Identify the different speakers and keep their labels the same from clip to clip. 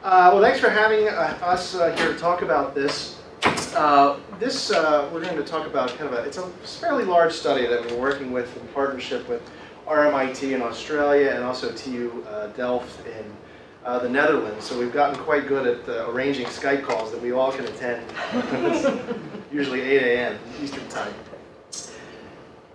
Speaker 1: Well, thanks for having us here to talk about this. We're going to talk about it's a fairly large study that we're working with in partnership with RMIT in Australia and also TU Delft in the Netherlands. So we've gotten quite good at arranging Skype calls that we all can attend. It's usually 8 a.m. Eastern Time.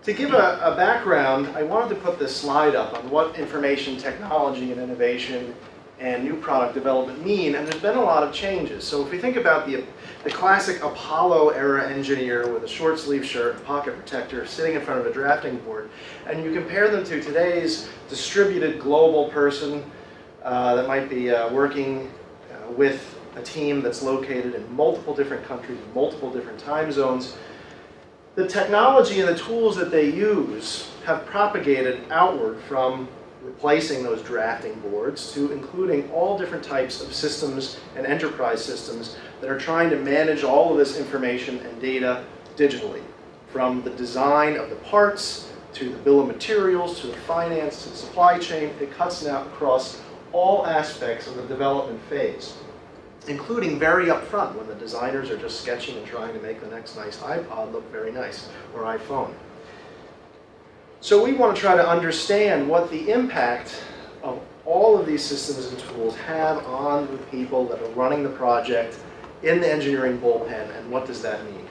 Speaker 1: To give a background, I wanted to put this slide up on what information technology and innovation and new product development mean, and there's been a lot of changes. So if we think about the classic Apollo era engineer with a short sleeve shirt and pocket protector sitting in front of a drafting board, and you compare them to today's distributed global person that might be working with a team that's located in multiple different countries, multiple different time zones, the technology and the tools that they use have propagated outward from replacing those drafting boards to including all different types of systems and enterprise systems that are trying to manage all of this information and data digitally. From the design of the parts, to the bill of materials, to the finance, to the supply chain, it cuts now across all aspects of the development phase, including very upfront when the designers are just sketching and trying to make the next nice iPod look very nice, or iPhone. So we want to try to understand what the impact of all of these systems and tools have on the people that are running the project in the engineering bullpen, and what does that mean?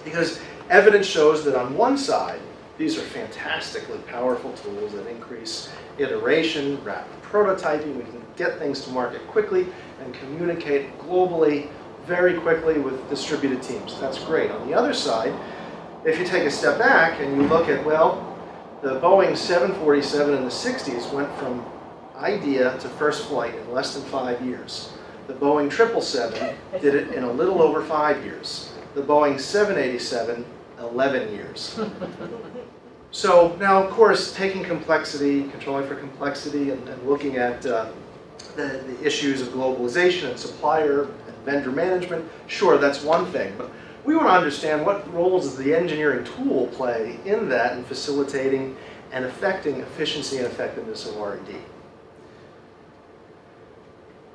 Speaker 1: Because evidence shows that on one side, these are fantastically powerful tools that increase iteration, rapid prototyping. We can get things to market quickly and communicate globally very quickly with distributed teams. That's great. On the other side, if you take a step back and you look at, well, the Boeing 747 in the 60s went from idea to first flight in less than 5 years. The Boeing 777 did it in a little over 5 years. The Boeing 787, 11 years. So now, of course, taking complexity, controlling for complexity, and looking at the issues of globalization and supplier and vendor management, sure, that's one thing. But we want to understand what roles does the engineering tool play in that in facilitating and affecting efficiency and effectiveness of R&D.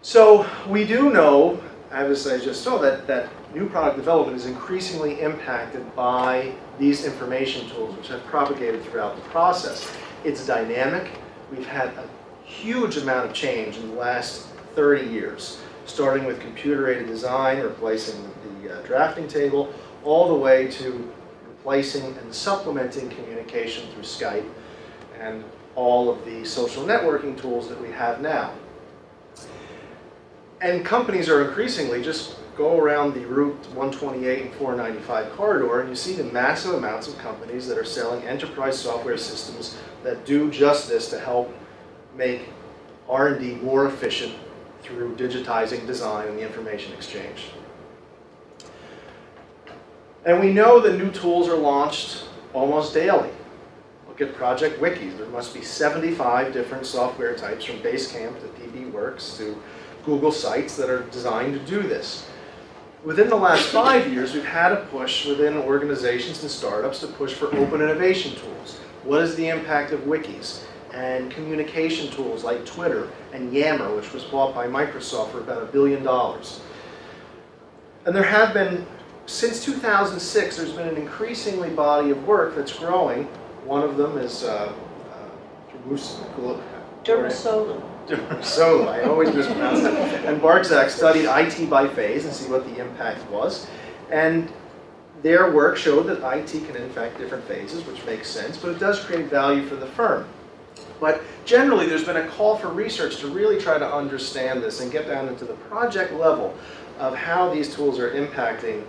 Speaker 1: So we do know, as I just saw, that new product development is increasingly impacted by these information tools, which have propagated throughout the process. It's dynamic. We've had a huge amount of change in the last 30 years, starting with computer-aided design, replacing the drafting table, all the way to replacing and supplementing communication through Skype and all of the social networking tools that we have now. And companies are increasingly just go around the Route 128 and 495 corridor, and you see the massive amounts of companies that are selling enterprise software systems that do just this to help make R&D more efficient through digitizing design and the information exchange. And we know that new tools are launched almost daily. Look at Project Wikis. There must be 75 different software types, from Basecamp to PBWorks to Google Sites, that are designed to do this. Within the last 5 years, we've had a push within organizations and startups to push for open innovation tools. What is the impact of wikis? And communication tools like Twitter and Yammer, which was bought by Microsoft for about $1 billion. And there have been, since 2006, there's been an increasingly body of work that's growing. One of them is D'Amore-McKim, I always mispronounce that. And Barczak studied IT by phase and see what the impact was. And their work showed that IT can infect different phases, which makes sense, but it does create value for the firm. But generally, there's been a call for research to really try to understand this and get down into the project level of how these tools are impacting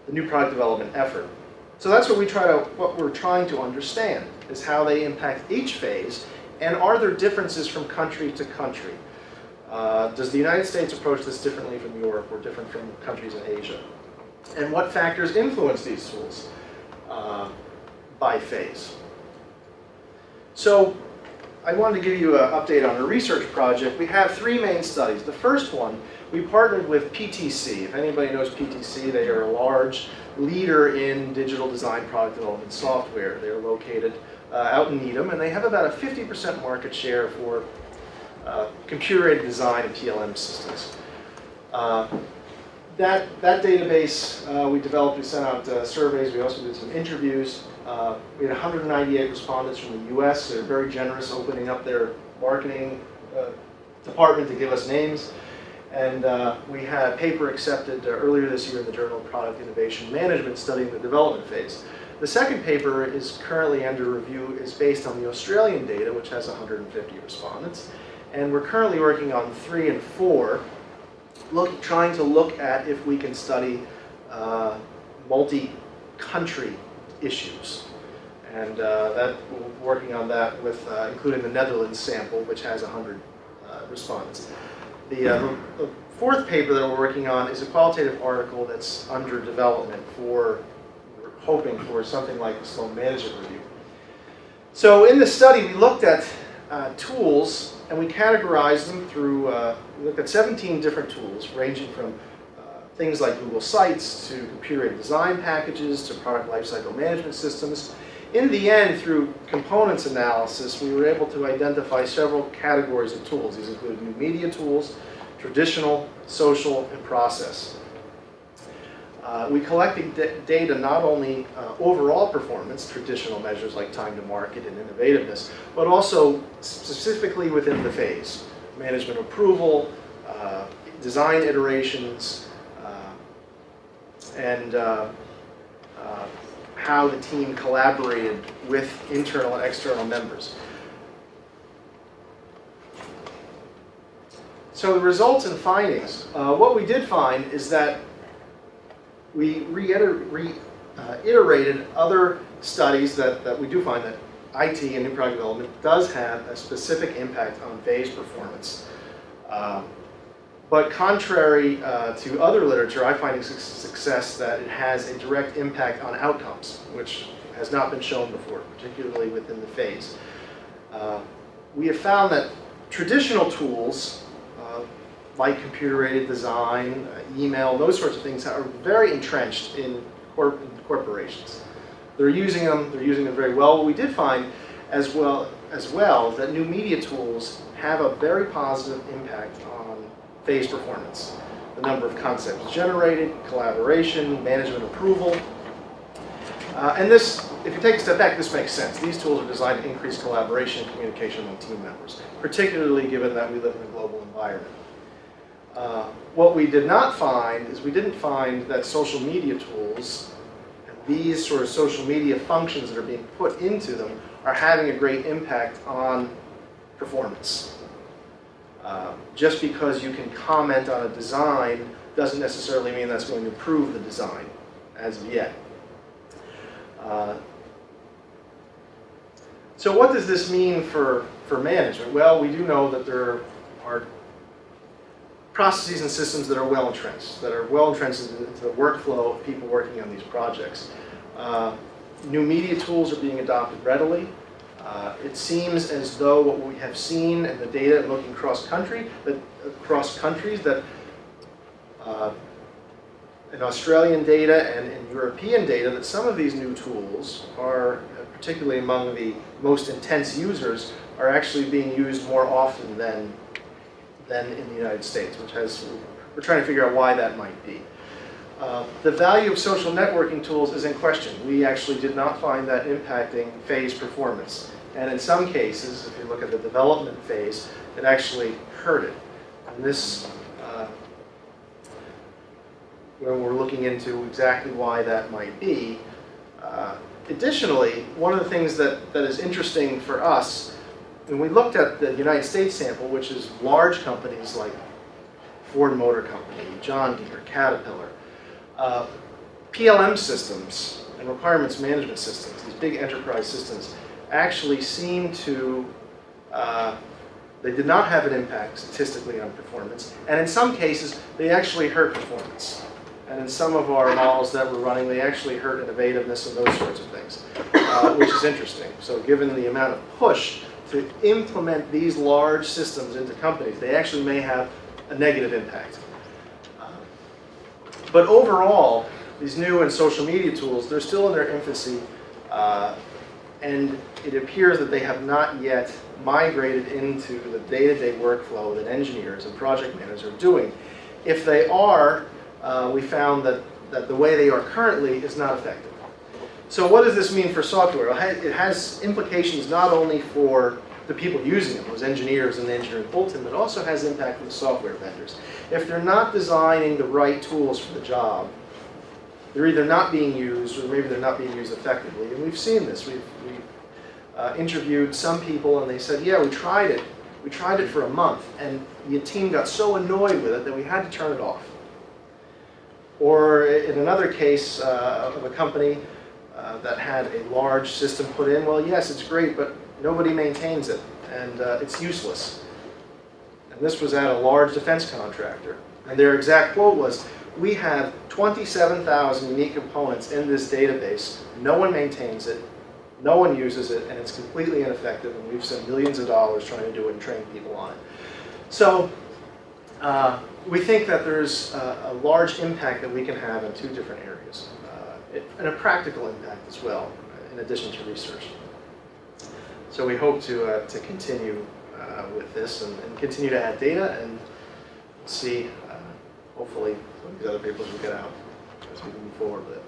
Speaker 1: the new product development effort. So that's what we're trying to understand, is how they impact each phase, and are there differences from country to country? Does the United States approach this differently from Europe or different from countries in Asia? And what factors influence these tools by phase? So I wanted to give you an update on a research project. We have 3 main studies. The first one, we partnered with PTC. If anybody knows PTC, they are a large leader in digital design product development software. They're located out in Needham, and they have about a 50% market share for computer-aided design and PLM systems. That database we developed, we sent out surveys, we also did some interviews. We had 198 respondents from the US. They're very generous, opening up their marketing department to give us names. And we had a paper accepted earlier this year in the Journal of Product Innovation Management studying the development phase. The second paper is currently under review, is based on the Australian data, which has 150 respondents. And we're currently working on 3 and 4, trying to look at if we can study multi-country issues. And we're working on that with including the Netherlands sample, which has 100 respondents. The fourth paper that we're working on is a qualitative article that's under development we're hoping for something like the Sloan Management Review. So in this study, we looked at tools and we categorized them through, we looked at 17 different tools ranging from things like Google Sites to computer-aided design packages to product lifecycle management systems. In the end, through components analysis, we were able to identify several categories of tools. These include new media tools, traditional, social, and process. We collected data not only overall performance, traditional measures like time to market and innovativeness, but also specifically within the phase. Management approval, design iterations, and how the team collaborated with internal and external members. So the results and findings. What we did find is that we reiterated other studies that we do find that IT and new product development does have a specific impact on phase performance. But contrary to other literature, I find success that it has a direct impact on outcomes, which has not been shown before, particularly within the phase. We have found that traditional tools, like computer-aided design, email, those sorts of things, are very entrenched in corporations. They're using them very well. What we did find as well that new media tools have a very positive impact on phase performance. The number of concepts generated, collaboration, management approval. And this, if you take a step back, this makes sense. These tools are designed to increase collaboration and communication among team members, particularly given that we live in a global environment. What we did not find is we didn't find that social media tools and these sort of social media functions that are being put into them are having a great impact on performance. Just because you can comment on a design doesn't necessarily mean that's going to improve the design as of yet. So what does this mean for management? Well, we do know that there are processes and systems that are well entrenched into the workflow of people working on these projects. New media tools are being adopted readily. It seems as though what we have seen in the data looking across countries, that in Australian data and in European data, that some of these new tools are, particularly among the most intense users, are actually being used more often than in the United States, we're trying to figure out why that might be. The value of social networking tools is in question. We actually did not find that impacting phase performance. And in some cases, if you look at the development phase, it actually hurt it. And this, when we're looking into exactly why that might be. Additionally, one of the things that is interesting for us, when we looked at the United States sample, which is large companies like Ford Motor Company, John Deere, Caterpillar, PLM systems and requirements management systems, these big enterprise systems, actually seem to, they did not have an impact statistically on performance, and in some cases, they actually hurt performance. And in some of our models that we're running, they actually hurt innovativeness and those sorts of things, which is interesting. So given the amount of push to implement these large systems into companies, they actually may have a negative impact. But overall, these new and social media tools, they're still in their infancy. and it appears that they have not yet migrated into the day-to-day workflow that engineers and project managers are doing. If they are, we found that the way they are currently is not effective. So what does this mean for software? It has implications not only for the people using them, those engineers and the engineering bulletin, but also has impact on the software vendors. If they're not designing the right tools for the job, they're either not being used or maybe they're not being used effectively. And we've seen this. We've interviewed some people and they said, yeah, we tried it. We tried it for a month and the team got so annoyed with it that we had to turn it off. Or in another case of a company that had a large system put in, well, yes, it's great, but nobody maintains it and it's useless. And this was at a large defense contractor. And their exact quote was, we have 27,000 unique components in this database. No one maintains it, no one uses it, and it's completely ineffective, and we've spent millions of dollars trying to do it and train people on it. So we think that there's a large impact that we can have in two different areas, and a practical impact as well, in addition to research. So we hope to continue with this and continue to add data and see, hopefully, some of these other papers will get out as we move forward with it.